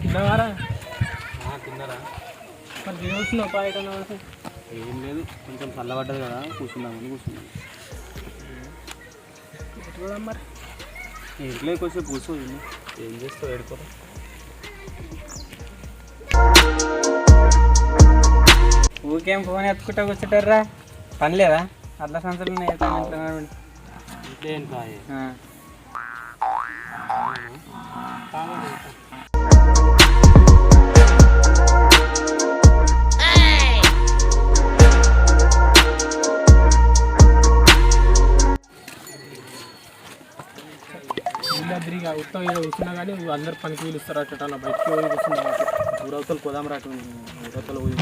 తిన్నావారా? తిన్నారా? మరి తినవచ్చున్నావు పాయట. ఏం లేదు, కొంచెం చల్లబడ్డది కదా, కూర్చుందామని కూర్చున్నాం. మరి ఇంట్లో కొంచెం కూర్చో. ఏం చేస్తావు? ఏడుకోరా. ఊకేం ఫోన్ ఎత్తుకుంటా కూర్చుంటారా? పని లేదా? అట్లా సంవత్సరాలు ఉన్నాయి ఇంట్లో. ఇంట్లో ఏం కాయ వీళ్ళిగా ఉత్తరం ఏదో కూర్చున్నా కానీ అందరు పనికి పిలుస్తారు. అట్లా అలా బయటకి పోయి కూర్చున్నా. ఊరవతలు పోదాం రాటు. ఊరవతలు పోయి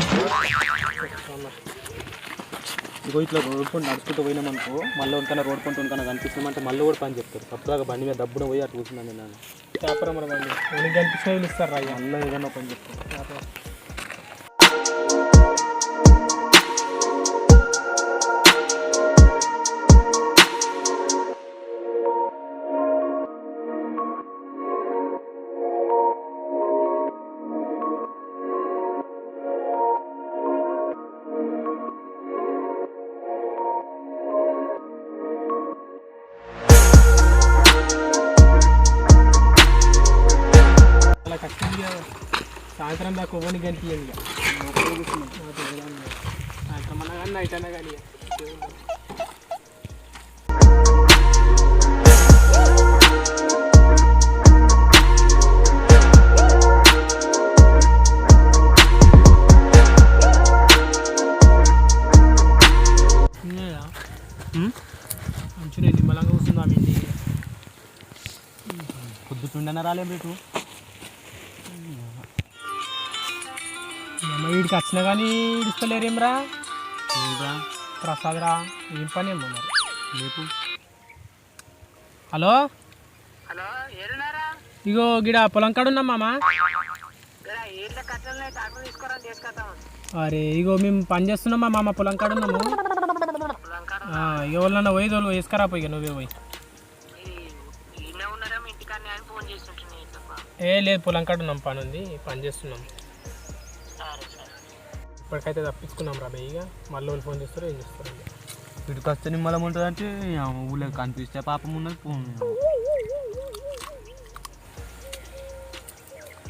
ఇగో ఇట్లా రోడ్ పంట నడుచుకుంటూ పోయినామనుకో, మళ్ళీ ఉనకన్నా రోడ్ పంట ఉనకన్నా కనిపిస్తున్నామంటే మళ్ళీ కూడా పని చెప్తారు. తప్పదాకా బండి మీద దబ్బున పోయి అటు కూర్చున్నాను నేను. చేపరం మన బండి ఉనికి కనిపించిన పిలుస్తారు రా. మళ్ళీ ఏదన్నా పని చెప్తారు. అలా కష్టంగా సాయంత్రం దాకా ఓవని కనిపించదు. సాయంత్రం అన్నా కానీ నైట్ అన్నా కానీ మంచిగా నిమ్మలంగా కూర్చుందాం. ఇంటి పొద్దుతుండన రాలేం రేటు. వీడికి వచ్చినా కానీ ఇస్తలేరేమ్రా. ఏంట్రా ప్రసాద్ రా, ఏం పని ఏమో మరి రేపు. హలో ఇగో గిడ పొలం కాడ ఉన్నాం మామ. అరే ఇగో మేము పని చేస్తున్నాం మా మామ, పొలం కాడ ఉన్నాము. ఇక వాళ్ళన్నా పోయి తోలు వేసుకురా పోయి. ఇక నువ్వే పోయి. లేదు, పొలం కాడ ఉన్నాం, పని ఉంది, పని చేస్తున్నాం. ఇప్పటికైతే తప్పించుకున్నాం రా. ఇక మళ్ళీ వాళ్ళు ఫోన్ చేస్తారో ఏం చేస్తారు. వీటికి వస్తే నిమ్మలం ఉంటుంది అంటే ఊళ్ళో కనిపిస్తే పాపం ఉన్నది.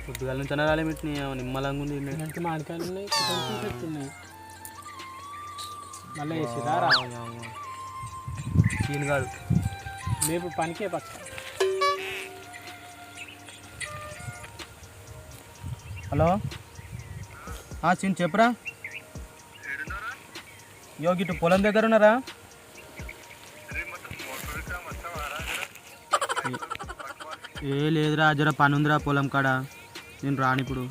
పొద్దుగాల నుంచి అన్న రాలే వీటిని నిమ్మలంగా ఉంది. మంచి మామిడికాయలు ఉన్నాయి, ఉన్నాయి. మళ్ళీ వేసిరా రా. సీన్ కాదు, రేపు పనికే పక్క. హలో సీన్ చెప్పురా. యోగి ఇటు పొలం దగ్గర ఉన్నారా? ఏ లేదురా, జర పని ఉందిరా పొలం కాడ. నేను రాను ఇప్పుడు.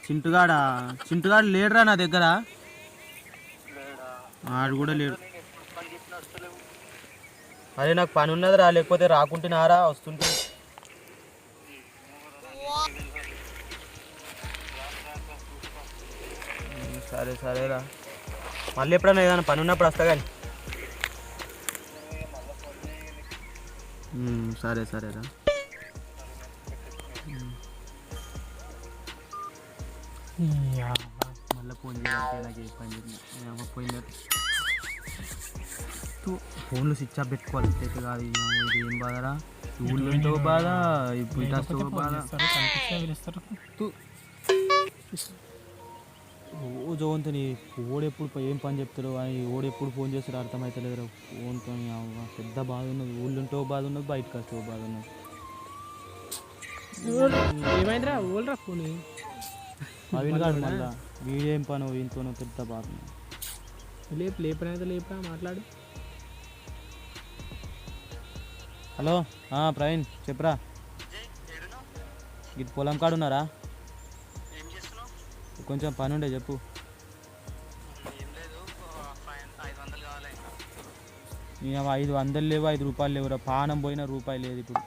చింటుగాడు లేడురా నా దగ్గర. ఆడు కూడా లేడు. అదే నాకు పని ఉన్నదిరా, లేకపోతే రాకుంటున్నారా వస్తుంటే. సరే సరేరా, మళ్ళీ ఎప్పుడన్నా ఏదైనా పని ఉన్నప్పుడు వస్తా కానీ. సరే సరేరా. మళ్ళీ ఫోన్ చేయాలంటే నాకు ఏ పని చెప్పిన పోయినట్టు. ఫోన్లో స్విచ్ ఆఫ్ పెట్టుకోవాలి. అయితే కాదు, ఇది ఏం బాధరా. ఊళ్ళో బాధ, ఇప్పుడు ఇటో బాధ. రోజు ఓన్తోని ఓడెప్పుడు ఏం పని చెప్తారు అని ఓడెప్పుడు ఫోన్ చేస్తారో అర్థమవుతలేదు. ఫోన్తో పెద్ద బాధ ఉన్నది. ఊళ్ళుంటో బాధ ఉన్నది, బయటకు వస్తే బాధ ఉన్నది. ఏమైందిరా ఓల్రా ఫోన్ అవి కాదు, మళ్ళీ వీడేం పని వీనితోనో పెద్ద బాధ. లేపనైతే లేపరా, మాట్లాడు. హలో ప్రవీణ్ చెప్పురా. ఇటు పొలం కాడు ఉన్నారా? కొంచెం పని ఉండే చెప్పు. ఇక 500 లేవు, 5 రూపాయలు లేవురా. పానం పోయినా రూపాయి లేదు ఇప్పుడు.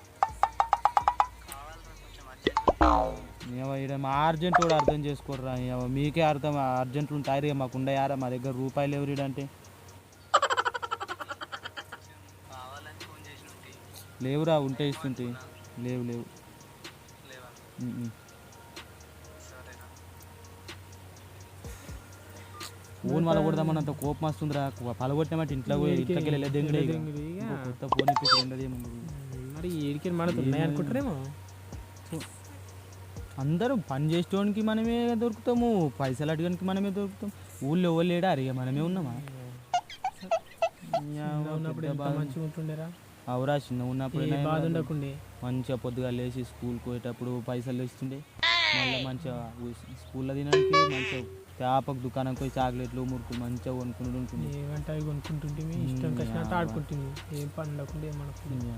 మా అర్జెంట్ కూడా అర్థం చేసుకోర్రా మీకే అర్థం అర్జెంట్లు ఉంటాయి మాకు ఉండయారా మా దగ్గర రూపాయలు ఎవరు అంటే లేవురా ఉంటే ఇస్తుంటే లేవు లేవు ఫోన్ వాళ్ళ కొడదామన్నంత కోపం వస్తుందిరా పలగొట్టినమాట ఇంట్లోకి వెళ్ళే దెంగడే కొత్త ఫోన్ ఇప్పించి మరి ఏడికి మనకు ఉన్నాయి అనుకుంటారేమో అందరూ పని చేసేవానికి మనమే దొరుకుతాము పైసలు అడగడానికి మనమే దొరుకుతాం ఊళ్ళో ఎవరు లేడా అరే మనమే ఉన్నామా మంచిగా ఉంటుండేరా అవురా చిన్న ఉన్నప్పుడు బాధ ఉండకుండే మంచిగా పొద్దుగా లేచి స్కూల్కి పోయేటప్పుడు పైసలు ఇస్తుండే మళ్ళీ మంచిగా స్కూల్లో తినడానికి మంచిగా చేపకు దుకాణంకి పోయి చాక్లెట్లు మురుకులు మంచిగా కొనుక్కుంటూ ఉంటుంది ఏమంటే అవి కొనుక్కుంటుంటే ఇష్టం కసినట్టు ఆడుకుంటుంది ఏం పని ఉండకుండా ఏమనుకుంటుంది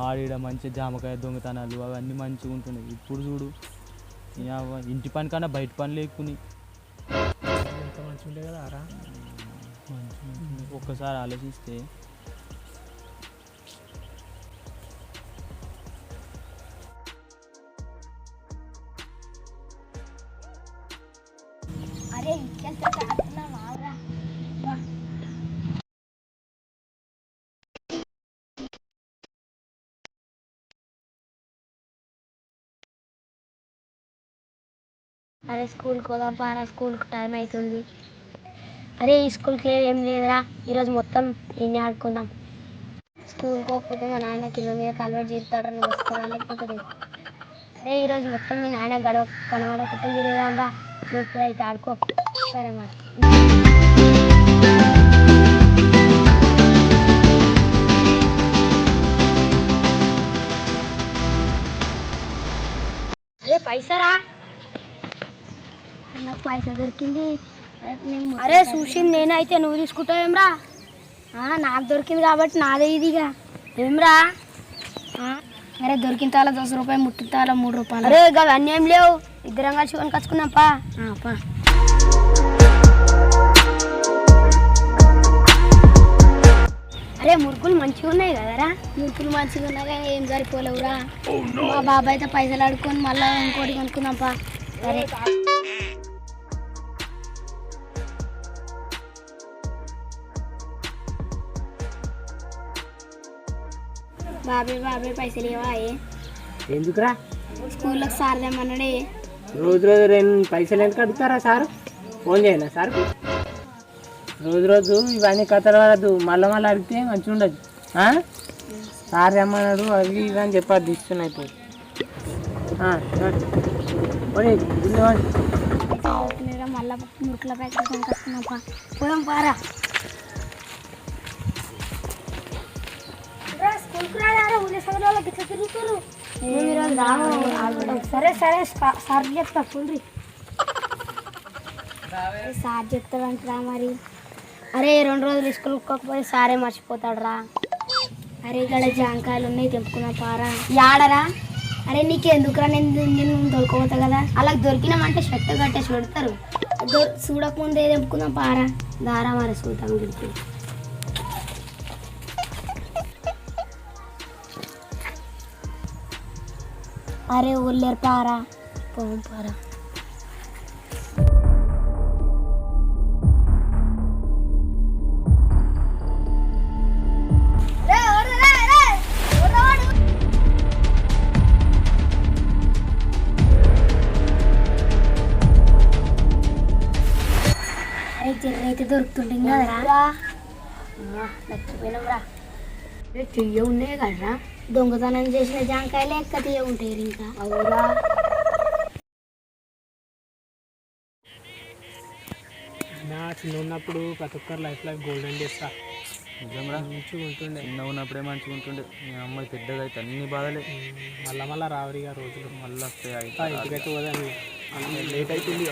ఆడిడ మంచిగా జామకాయ దొంగతనాలు అవన్నీ మంచిగా ఉంటుండే ఇప్పుడు చూడు ఇంటి పని కన్నా బయట పని లేకుని ఎంత మంచిగా ఉండే కదా ఆరా ఒక్కసారి ఆలోచిస్తే అరే అరే స్కూల్కి పోదాం పారా స్కూల్కి టైం అవుతుంది అరే ఈ స్కూల్కి ఏం లేదురా ఈరోజు మొత్తం ఎన్ని ఆడుకుందాం స్కూల్కి పోకపోతే మా నాయన కిలో మీద కలవట్ చేస్తాడు నువ్వు వస్తావా లేకపోతే అరే ఈరోజు మొత్తం మీ నాయన కనబడకపోతే తిరుగుదాంరా నువ్వు అయితే ఆడుకో సరే మరి అరే పైసరా నాకు పైసా దొరికింది అరే చూసింది నేనైతే నువ్వు తీసుకుంటావేమ్రా నాకు దొరికింది కాబట్టి నాదే ఇదిగా ఏమ్రా అరే దొరికిన తాల 10 రూపాయలు ముట్టిన తాల 3 రూపాయలు అరే అవన్నీ ఏం లేవు ఇద్దరం కలిసి కొనుకొచ్చుకున్నాం పా అరే మురుకులు మంచిగా ఉన్నాయి కదరా మురుకులు మంచిగా ఉన్నాయి కానీ ఏం సరిపోలేవురా మా బాబాయ్ అయితే పైసలు అడుక్కొని మళ్ళీ ఇంకోటి కొనుక్కుందాం పా సరే బాబాయ్ పైసలు ఇవ్వా ఎందుకురా స్కూల్లోకి సార్ తెమ్మన్నాడే రోజు 2 పైసలు ఎందుకు అడుగుతారా సార్ ఫోన్ చేయాలా సార్ రోజు ఇవన్నీ కథలు పడద్దు మళ్ళీ అడిగితే మంచిగా ఉండదు సార్ తెమ్మన్నాడు అవి ఇవి అని చెప్పారు ఇస్తున్నాయి మళ్ళీ మురుకుల ప్యాకెట్ కొనుకొస్తున్నాం పోదాం పారా స్కూల్కి రాడారా ఊళ్ళో చదువులకి ఇట్లా తిరుగుతారు సరే సార్ చెప్తా ఫుల్రీ సార్ చెప్తాడంటరా మరి అరే 2 రోజులు స్కూల్కి పోకపోతే సారే మర్చిపోతాడు రా అరే ఇక్కడ జాంకాయలు ఉన్నాయి తెంపుకున్నా పారా యాడరా అరే నీకెందుకురా నేను దొరకపోతా కదా అలా దొరికినామంటే షర్ట్ కట్టేసి పెడతారు చూడకముందే తెంపుకుందాం పారా దారా మరి చూద్దాం గురించి అరే ఊర్లేరు పారా పోం పారా అయితే దొరుకుతుంటుంది కదరా నచ్చిపోయినాం రా తీయ ఉన్నాయి కదరా దొంగతనం చేసిన జాంకాయలు ఎక్క తీయ ఉంటాయి ఇంకా అవురా నా చిన్న ఉన్నప్పుడు ప్రతి ఒక్కరు లైఫ్లో గోల్డెన్ డేస్ రా నిజంగా మంచిగా ఉంటుండే చిన్న ఉన్నప్పుడే మంచిగా ఉంటుండే మీ అమ్మాయి పెద్దగా అయితే అన్ని బాధలే మళ్ళా రావరిగా రోజులు మళ్ళీ వస్తాయి ఇంటికైతే పోదాం లేట్ అవుతుంది